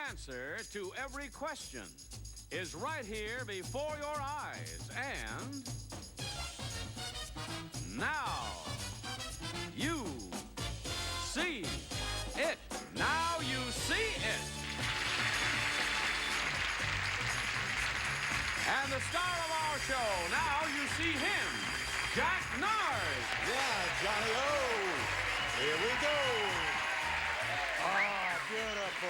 answer to every question is right here before your eyes. And now you see it. Now you see it. And the star of our show, now you see him, Jack Nars. Yeah, Johnny O. Here we go. Ah, beautiful.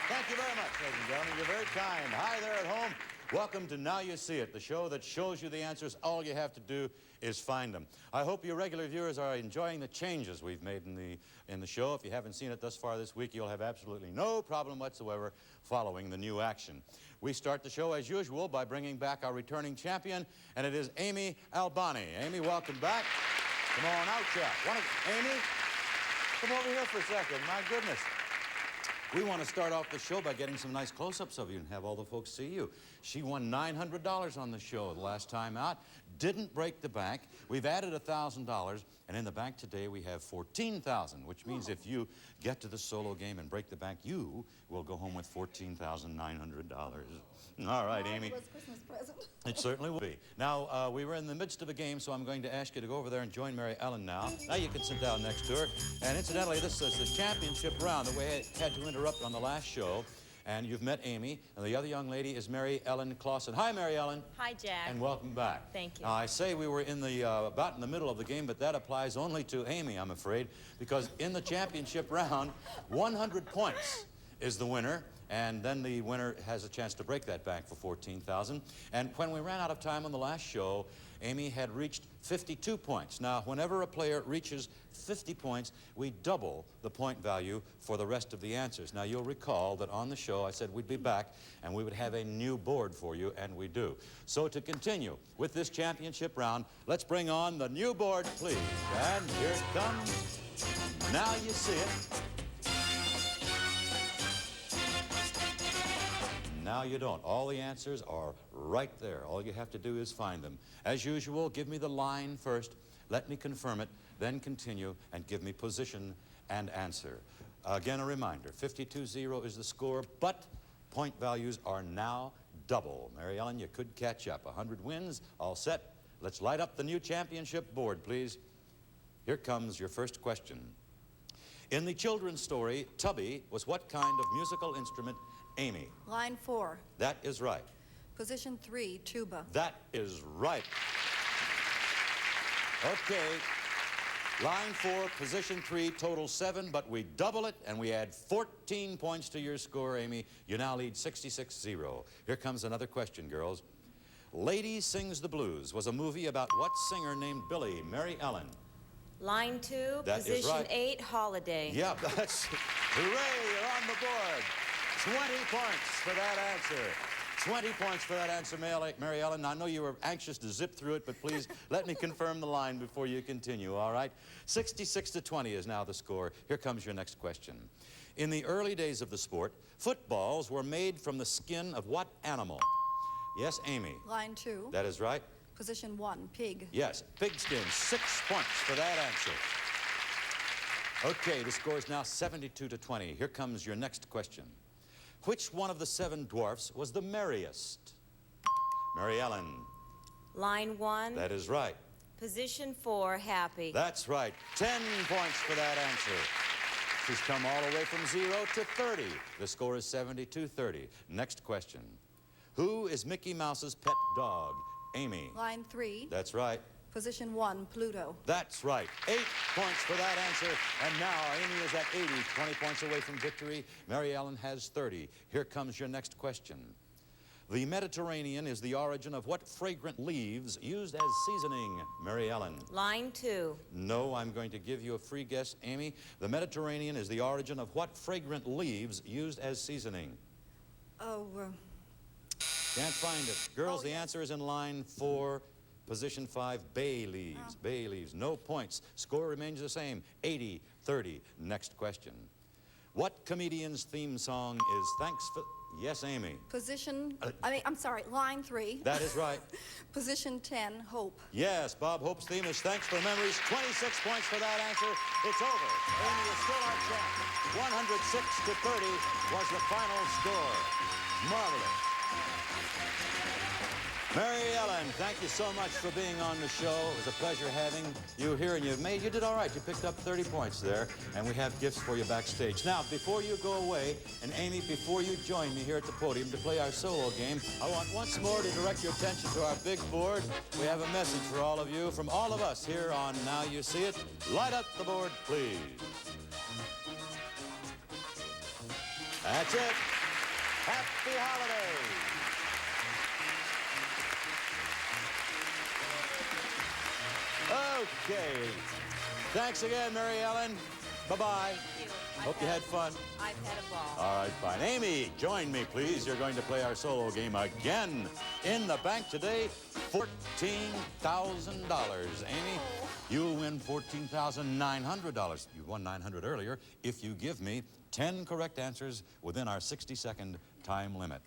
Thank you very much, ladies and gentlemen. You're very kind. Hi there at home. Welcome to Now You See It, the show that shows you the answers. All you have to do is find them. I hope your regular viewers are enjoying the changes we've made in the show. If you haven't seen it thus far this week, you'll have absolutely no problem whatsoever following the new action. We start the show, as usual, by bringing back our returning champion, and it is Amy Albani. Amy, welcome back. Come on out, Jeff. Amy, come over here for a second. My goodness. We want to start off the show by getting some nice close-ups of you and have all the folks see you. She won $900 on the show the last time out, didn't break the bank. We've added $1,000, and in the bank today we have $14,000, which means if you get to the solo game and break the bank, you will go home with $14,900. All right, Amy. It was a Christmas present. It certainly will be. Now, we were in the midst of a game, so I'm going to ask you to go over there and join Mary Ellen now. Now you can sit down next to her. And incidentally, this is the championship round that we had to interrupt on the last show. And you've met Amy, and the other young lady is Mary Ellen Clausen. Hi, Mary Ellen. Hi, Jack. And welcome back. Thank you. Now, I say we were in the about in the middle of the game, but that applies only to Amy, I'm afraid, because in the championship round, 100 points is the winner, and then the winner has a chance to break that bank for $14,000. And when we ran out of time on the last show, Amy had reached 52 points. Now, whenever a player reaches 50 points, we double the point value for the rest of the answers. Now, you'll recall that on the show I said we'd be back and we would have a new board for you, and we do. So to continue with this championship round, let's bring on the new board, please. And here it comes. Now you see it. Now you don't. All the answers are right there. All you have to do is find them. As usual, give me the line first, let me confirm it, then continue and give me position and answer. Again, a reminder, 52-0 is the score, but point values are now double. Mary Ellen, you could catch up. 100 wins, all set. Let's light up the new championship board, please. Here comes your first question. In the children's story, Tubby was what kind of musical instrument? Amy. Line 4. That is right. Position 3, tuba. That is right. Okay. Line 4, position 3, total 7, but we double it and we add 14 points to your score, Amy. You now lead 66-0. Here comes another question, girls. Lady Sings the Blues was a movie about what singer named Billy? Mary Ellen. Line 2, That is position right. 8, Holiday. Yeah, that's... Hooray, you're on the board. 20 points for that answer. 20 points for that answer, Mary Ellen. I know you were anxious to zip through it, but please let me confirm the line before you continue, all right? 66-20 is now the score. Here comes your next question. In the early days of the sport, footballs were made from the skin of what animal? Yes, Amy. Line 2. That is right. Position 1, pig. Yes, pigskin. 6 points for that answer. Okay, the score is now 72-20. Here comes your next question. Which one of the 7 dwarfs was the merriest? Mary Ellen. Line 1. That is right. Position 4, Happy. That's right. 10 points for that answer. She's come all the way from 0 to 30. The score is 72-30. Next question. Who is Mickey Mouse's pet dog? Amy. Line 3. That's right. Position 1, Pluto. That's right. 8 points for that answer. And now Amy is at 80, 20 points away from victory. Mary Ellen has 30. Here comes your next question. The Mediterranean is the origin of what fragrant leaves used as seasoning? Mary Ellen. Line 2. No, I'm going to give you a free guess, Amy. The Mediterranean is the origin of what fragrant leaves used as seasoning? Oh, Can't find it. Girls, the answer is in line 4. Position 5, bay leaves. Oh. Bay leaves. No points. Score remains the same. 80-30. Next question. What comedian's theme song is Yes, Amy. I'm sorry, line 3. That is right. Position 10, Hope. Yes, Bob Hope's theme is Thanks for Memories. 26 points for that answer. It's over. Amy is still our champ. 106-30 was the final score. Marvelous. Mary Ellen, thank you so much for being on the show. It was a pleasure having you here, and you did all right. You picked up 30 points there, and we have gifts for you backstage. Now, before you go away, and Amy, before you join me here at the podium to play our solo game, I want once more to direct your attention to our big board. We have a message for all of you from all of us here on Now You See It. Light up the board, please. That's it. Happy holidays. Okay. Thanks again, Mary Ellen. Bye-bye. Thank you. Hope you had fun. I've had a ball. All right, fine. Amy, join me, please. You're going to play our solo game again. In the bank today, $14,000. Amy, you'll win $14,900. You won $900 earlier if you give me 10 correct answers within our 60-second time limit.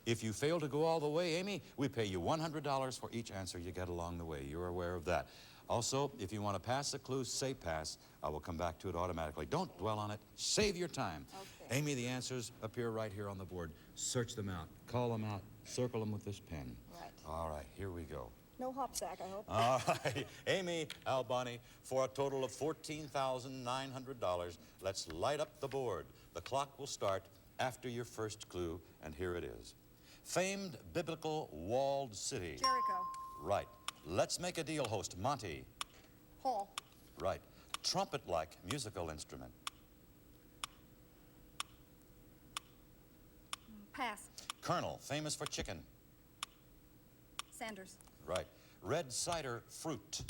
If you fail to go all the way, Amy, we pay you $100 for each answer you get along the way. You're aware of that. Also, if you want to pass the clue, say pass. I will come back to it automatically. Don't dwell on it. Save your time. Okay. Amy, the answers appear right here on the board. Search them out. Call them out. Circle them with this pen. Right. All right, here we go. No hop sack, I hope. All right. Amy, Albani, for a total of $14,900. Let's light up the board. The clock will start after your first clue, and here it is. Famed biblical walled city. Jericho. Right. Let's make a deal host. Monty. Hall. Right. Trumpet-like musical instrument. Pass. Colonel, famous for chicken. Sanders. Right. Red cider fruit.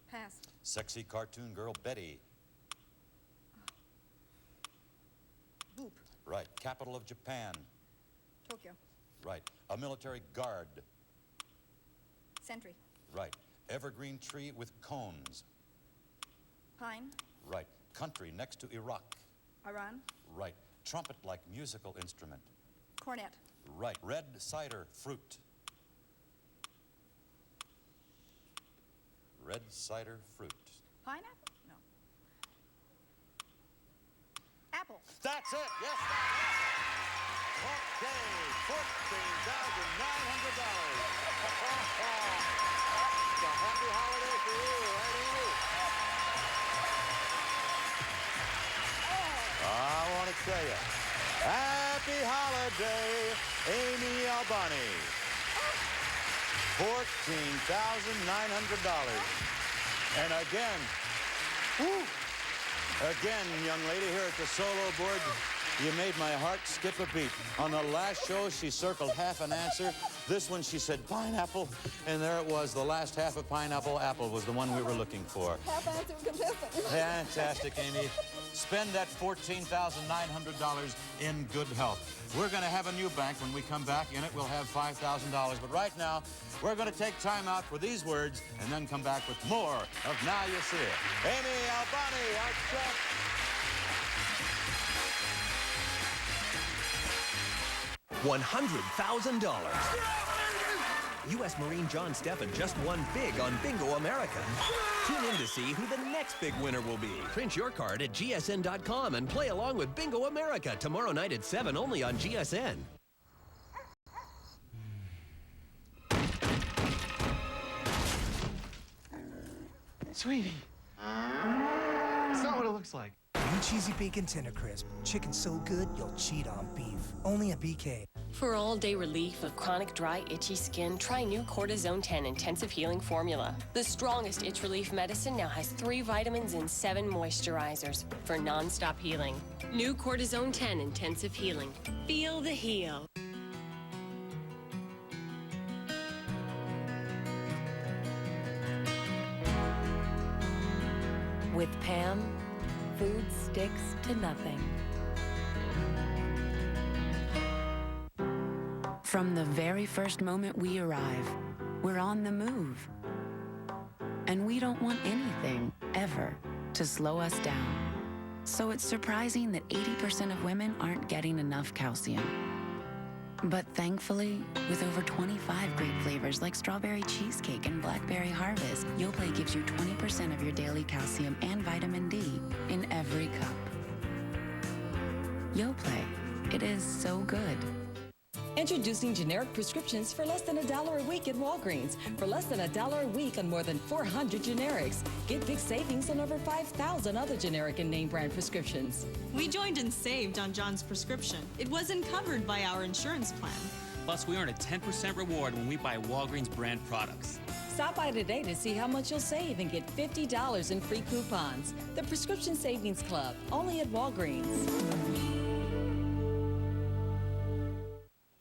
Pass. Sexy cartoon girl Betty. Boop. Right. Capital of Japan. Tokyo. Right. A military guard. Sentry. Right. Evergreen tree with cones. Pine. Right. Country next to Iraq. Iran. Right. Trumpet-like musical instrument. Cornet. Right. Red cider fruit. Red cider fruit. Pineapple? No. Apple. That's it. Yes. Okay. $14,900. It's a happy holiday for you, right, Amy? I want to tell you, happy holiday, Amy Albani. $14,900. And again, young lady, here at the solo board, you made my heart skip a beat. On the last show, she circled half an answer. This one, she said pineapple, and there it was. The last half of pineapple apple was the one we were looking for. Half answer contestant. Fantastic, Amy. Spend that $14,900 in good health. We're going to have a new bank when we come back. In it, we'll have $5,000. But right now, we're going to take time out for these words and then come back with more of Now You See It. Amy Albani, our champ. $100,000. U.S. Marine John Steffen just won big on Bingo America. Tune in to see who the next big winner will be. Print your card at gsn.com and play along with Bingo America tomorrow night at 7 only on GSN. Sweetie, it's not what it looks like. New cheesy bacon tender crisp. Chicken so good, you'll cheat on beef. Only at BK. For all-day relief of chronic dry, itchy skin, try new Cortisone 10 Intensive Healing Formula. The strongest itch relief medicine now has 3 vitamins and 7 moisturizers for non-stop healing. New Cortisone 10 Intensive Healing. Feel the heal. With Pam, food sticks to nothing. From the very first moment we arrive, we're on the move. And we don't want anything, ever, to slow us down. So it's surprising that 80% of women aren't getting enough calcium. But thankfully, with over 25 great flavors like strawberry cheesecake and blackberry harvest, Yoplait gives you 20% of your daily calcium and vitamin D in every cup. Yoplait, it is so good. Introducing generic prescriptions for less than $1 a week at Walgreens. For less than $1 a week on more than 400 generics. Get big savings on over 5,000 other generic and name brand prescriptions. We joined and saved on John's prescription. It wasn't covered by our insurance plan. Plus, we earn a 10% reward when we buy Walgreens brand products. Stop by today to see how much you'll save and get $50 in free coupons. The Prescription Savings Club, only at Walgreens.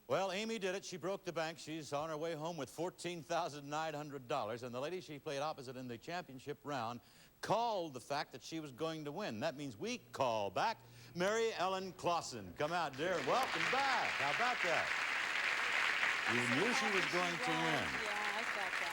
Well, Amy did it. She broke the bank. She's on her way home with $14,900. And the lady she played opposite in the championship round called the fact that she was going to win. That means we call back Mary Ellen Clausen. Come out, dear. Welcome back. How about that? You knew she was going to win. Yeah, I felt that.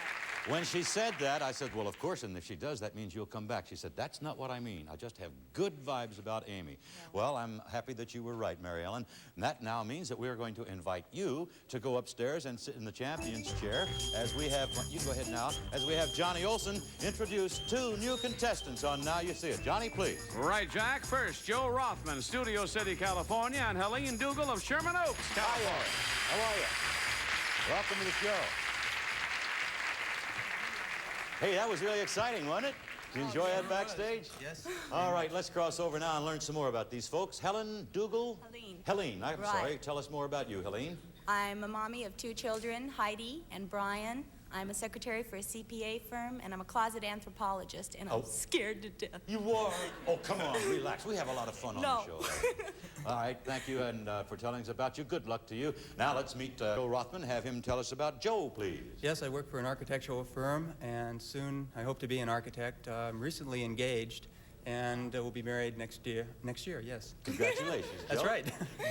When she said that, I said, well, of course, and if she does, that means you'll come back. She said, that's not what I mean. I just have good vibes about Amy. Well, I'm happy that you were right, Mary Ellen. And that now means that we're going to invite you to go upstairs and sit in the champion's chair as we have, you go ahead now, as we have Johnny Olson introduce 2 new contestants on Now You See It. Johnny, please. Right, Jack. First, Joe Rothman, Studio City, California, and Helene Dougal of Sherman Oaks, California. How are you? Welcome to the show. Hey, that was really exciting, wasn't it? Did you enjoy that backstage? Yes. All right, let's cross over now and learn some more about these folks. Helen Dougal? Helene. Helene, I'm Right. sorry. Tell us more about you, Helene. I'm a mommy of 2 children, Heidi and Brian. I'm a secretary for a CPA firm, and I'm a closet anthropologist, and I'm scared to death. You are? Oh, come on, relax. We have a lot of fun on the show. All right, thank you and for telling us about you. Good luck to you. Now let's meet Joe Rothman. Have him tell us about Joe, please. Yes, I work for an architectural firm, and soon I hope to be an architect. I'm recently engaged, and we'll be married next year. Next year, yes. Congratulations, That's Joe. right.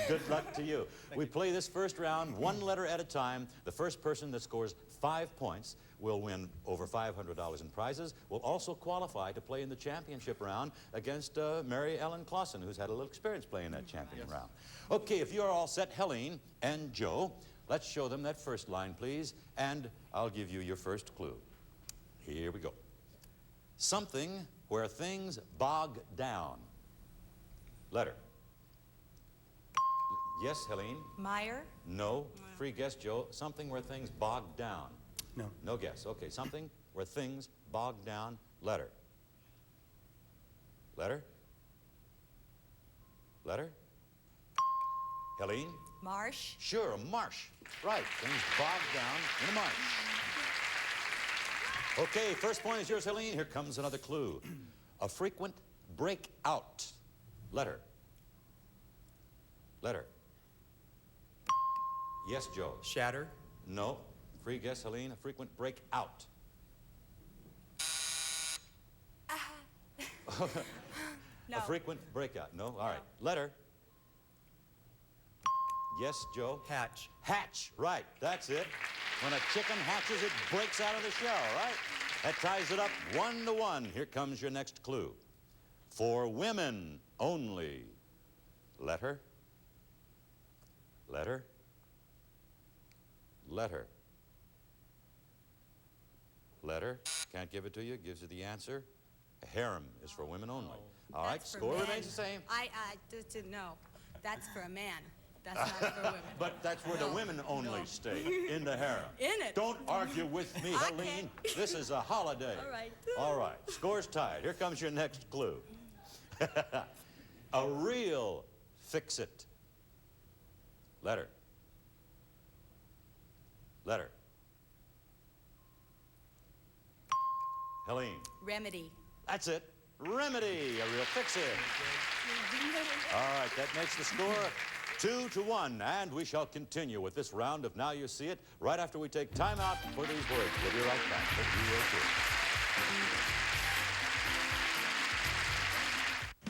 Good luck to you. We play this first round 1 letter at a time. The first person that scores 5 points will win over $500 in prizes. Will also qualify to play in the championship round against Mary Ellen Clausen, who's had a little experience playing that champion round. Okay, if you're all set, Helene and Joe, let's show them that first line, please, and I'll give you your first clue. Here we go. Something where things bog down. Letter. Yes, Helene? Meyer? No. Free guess, Joe. Something where things bog down. No. No guess. Okay, something where things bog down. Letter. Letter? Letter? Helene? Marsh? Sure, a marsh. Right, things bog down in a marsh. Okay, first point is yours, Helene. Here comes another clue. A frequent breakout. Letter. Letter. Yes, Joe. Shatter? No. Free guess, Helene. A frequent breakout. No. A frequent breakout. No? All right. Letter. Yes, Joe. Hatch. Hatch. Right. That's it. When a chicken hatches, it breaks out of the shell, right? That ties it up 1-1. Here comes your next clue. For women only. Letter. Letter. Letter. Letter. Can't give it to you. Gives you the answer. A harem is for women only. All right. That's for Score men. remains the same. No. That's for a man. That's not for women. But that's where the women only stay, in the harem. In it. Don't argue with me, Helene. This is a holiday. All right. All right. Score's tied. Here comes your next clue. A real fix-it. Letter. Letter. Helene. Remedy. That's it. Remedy. A real fix-it. All right. That makes the score 2-1, and we shall continue with this round of Now You See It right after we take time out for these words. We'll be right back. Hope you will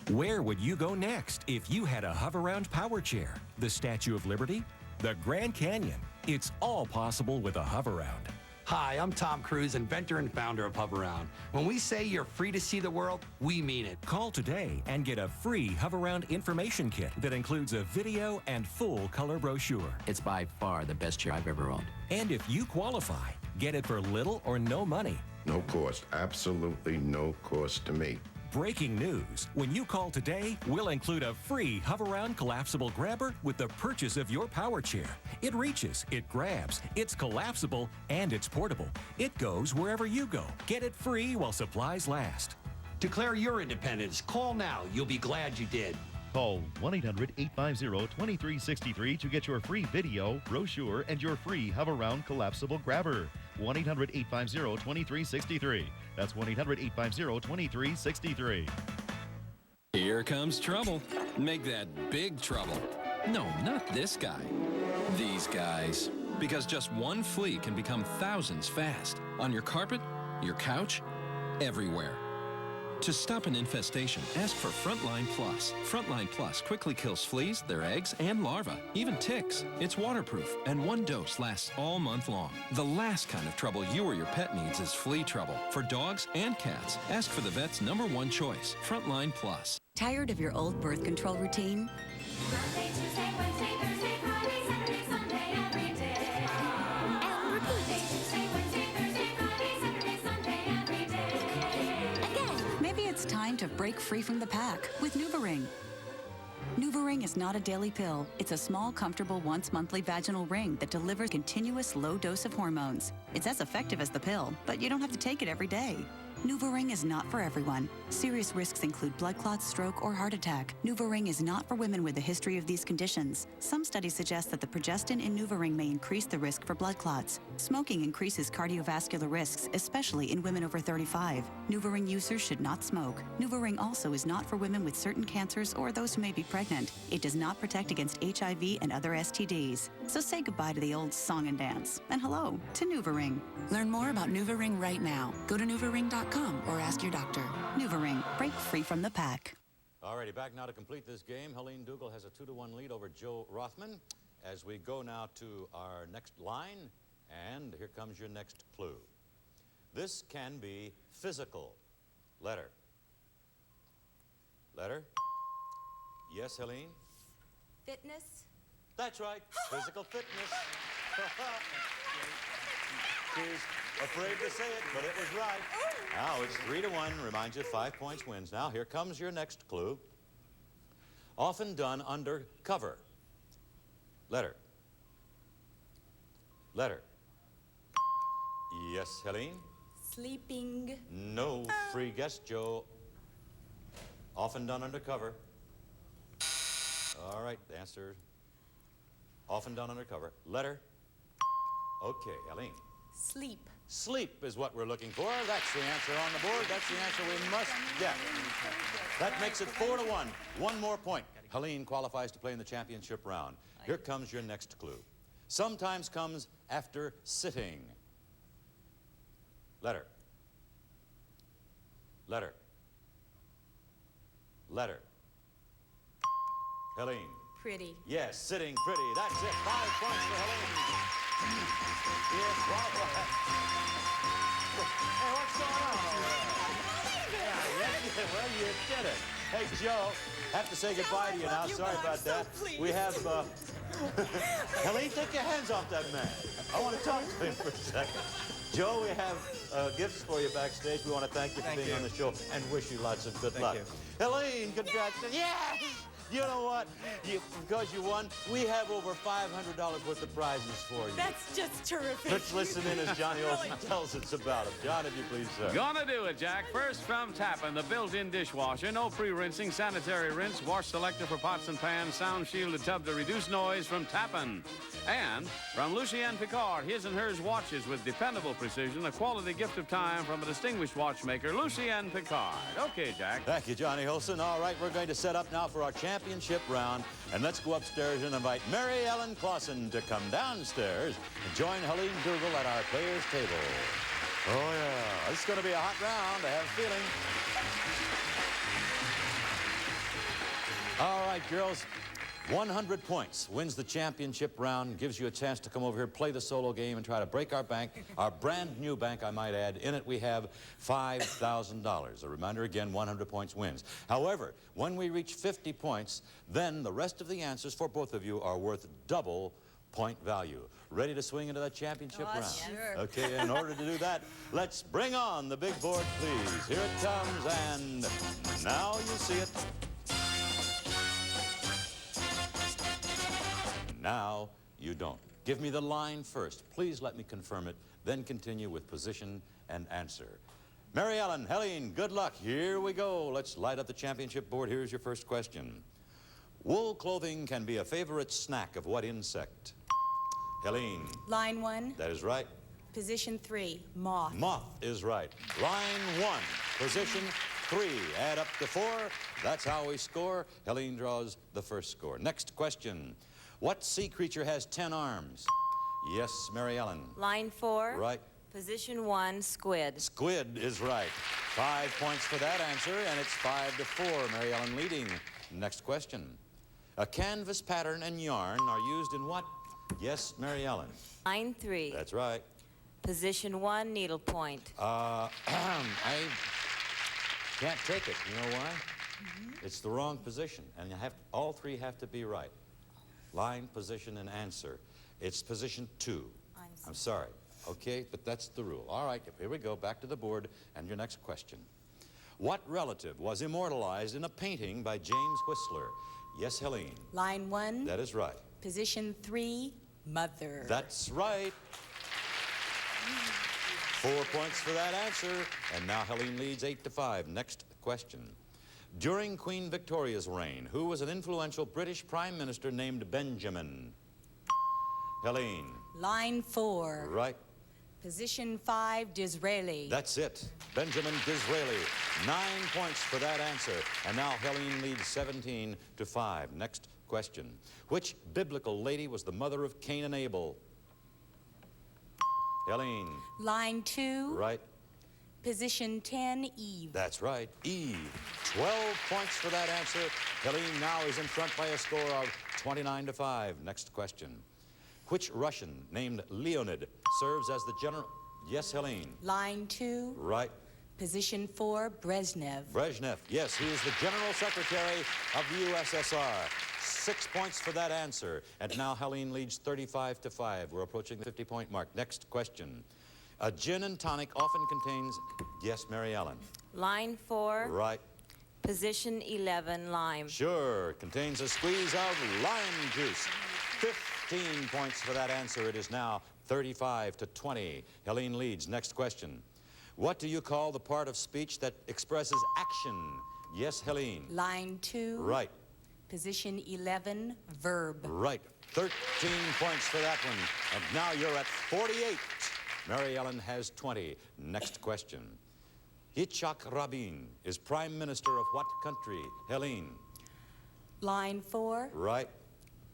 too. Where would you go next if you had a hover-round power chair? The Statue of Liberty? The Grand Canyon? It's all possible with a hover-round. Hi, I'm Tom Cruise, inventor and founder of Hoveround. When we say you're free to see the world, we mean it. Call today and get a free Hoveround information kit that includes a video and full color brochure. It's by far the best chair I've ever owned. And if you qualify, get it for little or no money. No cost, absolutely no cost to me. Breaking news. When you call today, we'll include a free Hoveround collapsible grabber with the purchase of your power chair. It reaches, it grabs, it's collapsible, and it's portable. It goes wherever you go. Get it free while supplies last. Declare your independence. Call now. You'll be glad you did. Call 1-800-850-2363 to get your free video, brochure, and your free Hoveround collapsible grabber. 1-800-850-2363. That's 1-800-850-2363. Here comes trouble. Make that big trouble. No, not this guy. These guys. Because just one flea can become thousands fast. On your carpet, your couch, everywhere. To stop an infestation, ask for Frontline Plus. Frontline Plus quickly kills fleas, their eggs, and larvae, even ticks. It's waterproof, and one dose lasts all month long. The last kind of trouble you or your pet needs is flea trouble. For dogs and cats, ask for the vet's #1 choice, Frontline Plus. Tired of your old birth control routine? Monday, Tuesday, Wednesday, Thursday, Friday, Saturday, Sunday, every day. And repeat. Monday, Tuesday, Wednesday, Thursday, Friday, Saturday, Sunday, every day. Again. Maybe it's time to break free from the pack with NuvaRing. NuvaRing is not a daily pill. It's a small, comfortable, once-monthly vaginal ring that delivers a continuous low dose of hormones. It's as effective as the pill, but you don't have to take it every day. NuvaRing is not for everyone. Serious risks include blood clots, stroke, or heart attack. NuvaRing is not for women with a history of these conditions. Some studies suggest that the progestin in NuvaRing may increase the risk for blood clots. Smoking increases cardiovascular risks, especially in women over 35. NuvaRing users should not smoke. NuvaRing also is not for women with certain cancers or those who may be pregnant. It does not protect against HIV and other STDs. So say goodbye to the old song and dance, and hello to NuvaRing. Learn more about NuvaRing right now. Go to NuvaRing.com or ask your doctor. NuvaRing. Break free from the pack. Alrighty, back now to complete this game. Helene Dougal has a 2-1 lead over Joe Rothman. As we go now to our next line, and here comes your next clue. This can be physical. Letter. Letter? Yes, Helene? Fitness. That's right, physical fitness. She's afraid to say it, but it was right. Now it's 3-1, reminds you 5 points wins. Now here comes your next clue. Often done under cover. Letter. Letter. Yes, Helene? Sleeping. No, free guess, Joe. Often done under cover. All right, the answer. Often done under cover. Letter. Okay, Helene. Sleep. Sleep is what we're looking for. That's the answer on the board. That's the answer we must get. That makes it 4-1. One more point. Helene qualifies to play in the championship round. Here comes your next clue. Sometimes comes after sitting. Letter. Letter. Letter. Helene. Pretty. Yes, sitting pretty. That's it. 5 points for Helene. Yes, hey, what's going on over there? Yeah, well, you did it. Hey, Joe, have to say goodbye to you now. Sorry about that. We have, Helene, take your hands off that man. I want to talk to him for a second. Joe, we have gifts for you backstage. We want to thank you for being on the show and wish you lots of good luck. Helene, congratulations. Yes! You know what? Because you won, we have over $500 worth of prizes for you. That's just terrific. Let's listen in as Johnny Olson tells us about it. John, if you please, sir. Gonna do it, Jack. First from Tappan, the built-in dishwasher. No pre-rinsing, sanitary rinse, wash selector for pots and pans, sound shielded tub to reduce noise from Tappan. And from Lucienne Picard, his and hers watches with dependable precision, a quality gift of time from a distinguished watchmaker, Lucienne Picard. Okay, Jack. Thank you, Johnny Olson. All right, we're going to set up now for our championship round, and let's go upstairs and invite Mary Ellen Clausen to come downstairs and join Helene Dougal at our players' table. Oh, yeah. It's going to be a hot round, I have a feeling. All right, girls. 100 points wins the championship round, gives you a chance to come over here, play the solo game, and try to break our bank, our brand new bank, I might add. In it, we have $5,000. A reminder again, 100 points wins. However, when we reach 50 points, then the rest of the answers for both of you are worth double point value. Ready to swing into that championship round? Sure. Okay, in order to do that, let's bring on the big board, please. Here it comes, and now you see it. Now you don't. Give me the line first. Please let me confirm it, then continue with position and answer. Mary Ellen, Helene, good luck. Here we go. Let's light up the championship board. Here's your first question. Wool clothing can be a favorite snack of what insect? Helene. Line 1. That is right. Position 3, moth. Moth is right. Line 1, position 3. Add up to 4. That's how we score. Helene draws the first score. Next question. What sea creature has 10 arms? Yes, Mary Ellen. Line 4. Right. Position 1, squid. Squid is right. 5 points for that answer, and it's 5 to 4. Mary Ellen leading. Next question. A canvas pattern and yarn are used in what? Yes, Mary Ellen. Line 3. That's right. Position 1, needlepoint. I can't take it. You know why? It's the wrong position, and you have all 3 have to be right. Line, position, and answer. It's position 2. I'm sorry. Okay, but that's the rule. All right, here we go. Back to the board, and your next question. What relative was immortalized in a painting by James Whistler? Yes, Helene. Line 1. That is right. Position 3, mother. That's right. 4 points for that answer. And now Helene leads 8 to 5. Next question. During Queen Victoria's reign, who was an influential British Prime Minister named Benjamin? Helene. Line 4. Right. Position 5, Disraeli. That's it. Benjamin Disraeli. 9 points for that answer. And now Helene leads 17 to 5. Next question. Which biblical lady was the mother of Cain and Abel? Helene. Line 2. Right. Position 10, Eve. That's right, Eve. 12 points for that answer. Helene now is in front by a score of 29 to 5. Next question. Which Russian named Leonid serves as the general? Yes, Helene. Line 2. Right. Position 4, Brezhnev. Brezhnev, yes, he is the General Secretary of the USSR. 6 points for that answer. And now Helene leads 35 to 5. We're approaching the 50-point mark. Next question. A gin and tonic often contains, yes, Mary Ellen. Line 4. Right. Position 11, lime. Sure, contains a squeeze of lime juice. 15 points for that answer. It is now 35 to 20. Helene leads. Next question. What do you call the part of speech that expresses action? Yes, Helene. Line 2. Right. Position 11, verb. Right. 13 points for that one. And now you're at 48. Mary Ellen has 20. Next question. Yitzhak Rabin is Prime Minister of what country? Helene. Line 4. Right.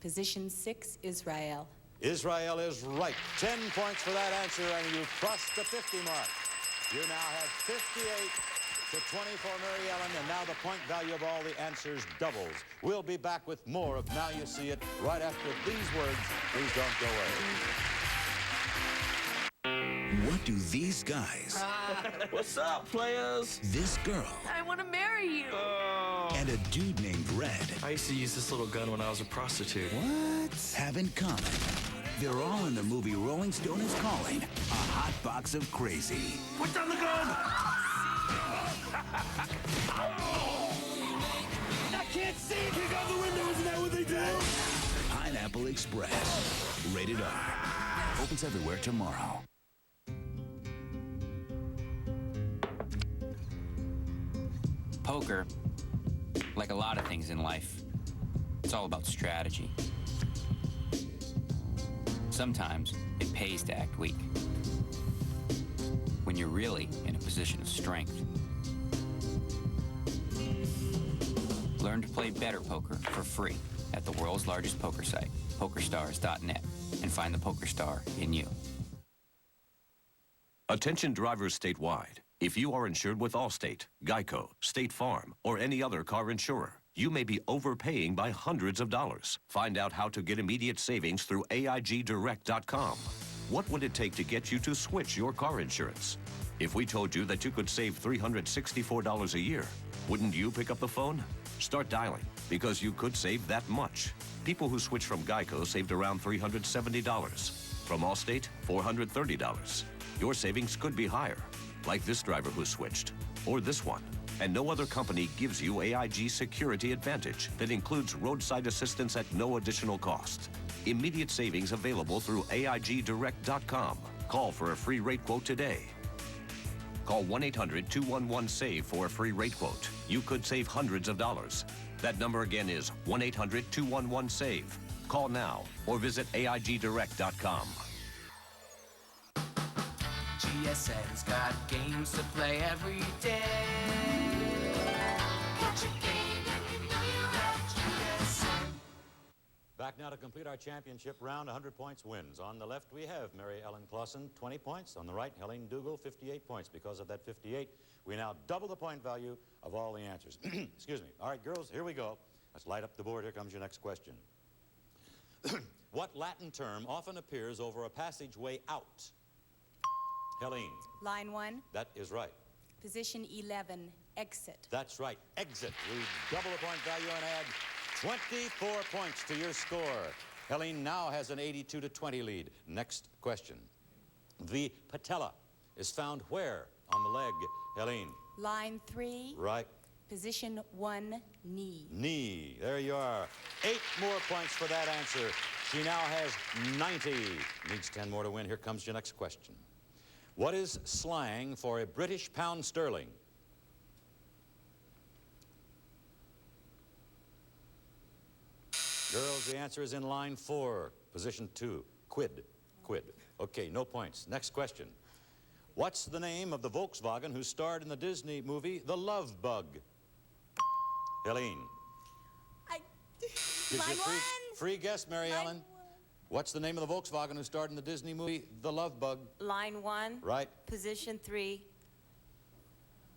Position 6, Israel. Israel is right. 10 points for that answer, and you've crossed the 50 mark. You now have 58 to 20 for Mary Ellen, and now the point value of all the answers doubles. We'll be back with more of Now You See It right after these words. Please don't go away. What do these guys, What's up, players? this girl, I want to marry you. and a dude named Red I used to use this little gun when I was a prostitute. have in common? They're all in the movie Rolling Stone is calling A Hot Box of Crazy. Put down the gun! I can't see! Kick out the window, isn't that what they do? Pineapple Express. Rated R. Opens everywhere tomorrow. Poker, like a lot of things in life, it's all about strategy. Sometimes it pays to act weak when you're really in a position of strength. Learn to play better poker for free at the world's largest poker site, PokerStars.net, and find the poker star in you. Attention drivers statewide. If you are insured with Allstate, Geico, State Farm, or any other car insurer, you may be overpaying by hundreds of dollars. Find out how to get immediate savings through AIGDirect.com. What would it take to get you to switch your car insurance? If we told you that you could save $364 a year, wouldn't you pick up the phone? Start dialing, because you could save that much. People who switched from Geico saved around $370. From Allstate, $430. Your savings could be higher, like this driver who switched, or this one. And no other company gives you AIG Security Advantage that includes roadside assistance at no additional cost. Immediate savings available through AIGDirect.com. Call for a free rate quote today. Call 1-800-211-SAVE for a free rate quote. You could save hundreds of dollars. That number again is 1-800-211-SAVE. Call now or visit AIGDirect.com. GSN's got games to play every day. Catch a game and you know you have GSN. Back now to complete our championship round. 100 points wins. On the left, we have Mary Ellen Clausen, 20 points. On the right, Helene Dougal, 58 points. Because of that 58, we now double the point value of all the answers. Excuse me. All right, girls, here we go. Let's light up the board. Here comes your next question. What Latin term often appears over a passageway out? Helene. Line 1, That is right. position 11, exit. That's right. Exit. We double the point value and add 24 points to your score. Helene now has an 82-20 lead. Next question. The patella is found where on the leg, Helene? Line 3, Right. position 1, knee. Knee. There you are. 8 more points for that answer. She now has 90. Needs 10 more to win. Here comes your next question. What is slang for a British pound sterling? Girls, the answer is in line 4, position 2. Quid. Quid. Okay, no points. Next question. What's the name of the Volkswagen who starred in the Disney movie The Love Bug? Helene. Gives you Line a free guess, Mary Ellen. What's the name of the Volkswagen who starred in the Disney movie The Love Bug? Line 1. Right. Position 3.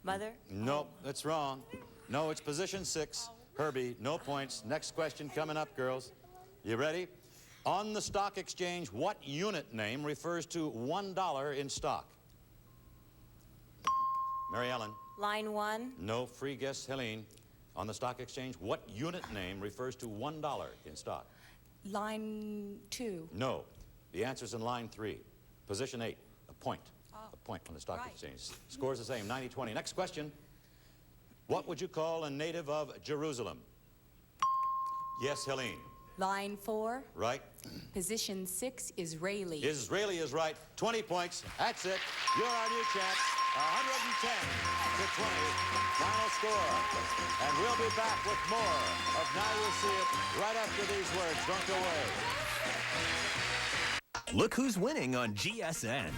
Mother? Nope, that's wrong. No, it's position 6. Herbie, no points. Next question coming up, girls. You ready? On the stock exchange, what unit name refers to $1 in stock? Mary Ellen. Line 1. No, free guess, Helene. On the stock exchange, what unit name refers to $1 in stock? Line 2. No. The answer's in line 3. Position 8, a point. A point on the stock exchange. Score's the same, 90-20. Next question. What would you call a native of Jerusalem? Yes, Helene. Line 4, Right. position 6, Israeli. Israeli is right. 20 points. That's it. You're our new champ. 110-20. Final score. And we'll be back with more of Now You'll See It right after these words. Don't go away. Look who's winning on GSN.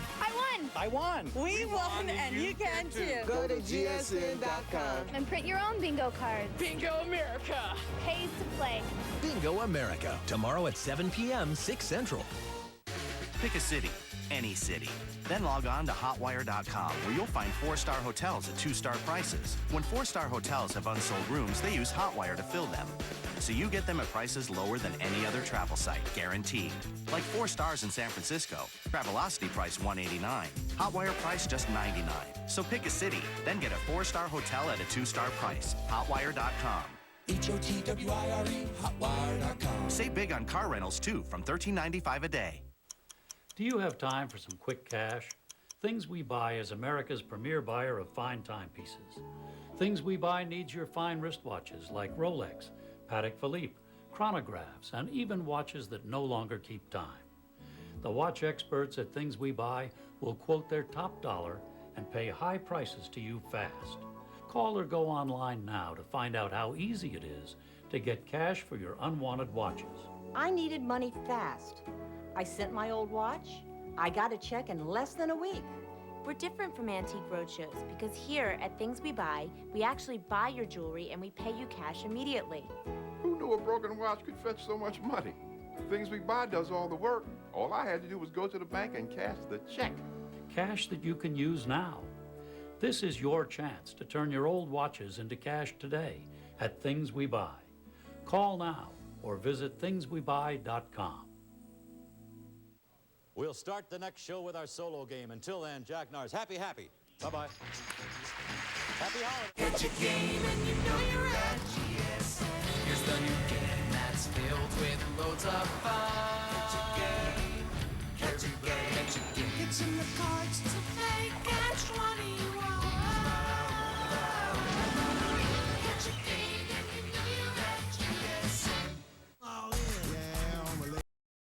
I won. We won, and you can too. Go to GSN.com. And print your own bingo card. Bingo America. Pays to play. Bingo America. Tomorrow at 7 p.m., 6 Central. Pick a city, any city. Then log on to hotwire.com, where you'll find 4-star hotels at 2-star prices. When 4-star hotels have unsold rooms, they use Hotwire to fill them. So you get them at prices lower than any other travel site, guaranteed. Like 4 stars in San Francisco. Travelocity price $189. Hotwire price just $99. So pick a city, then get a 4-star hotel at a 2-star price. Hotwire.com. HOTWIRE, hotwire.com. Save big on car rentals, too, from $13.95 a day. Do you have time for some quick cash? Things We Buy is America's premier buyer of fine timepieces. Things We Buy needs your fine wristwatches like Rolex, Patek Philippe, chronographs, and even watches that no longer keep time. The watch experts at Things We Buy will quote their top dollar and pay high prices to you fast. Call or go online now to find out how easy it is to get cash for your unwanted watches. I needed money fast. I sent my old watch. I got a check in less than a week. We're different from antique roadshows because here at Things We Buy, we actually buy your jewelry and we pay you cash immediately. Who knew a broken watch could fetch so much money? Things We Buy does all the work. All I had to do was go to the bank and cash the check. Cash that you can use now. This is your chance to turn your old watches into cash today at Things We Buy. Call now or visit thingswebuy.com. We'll start the next show with our solo game. Until then, Jack Nars, happy. Bye-bye. Happy holidays. Get your game and you know you're ready.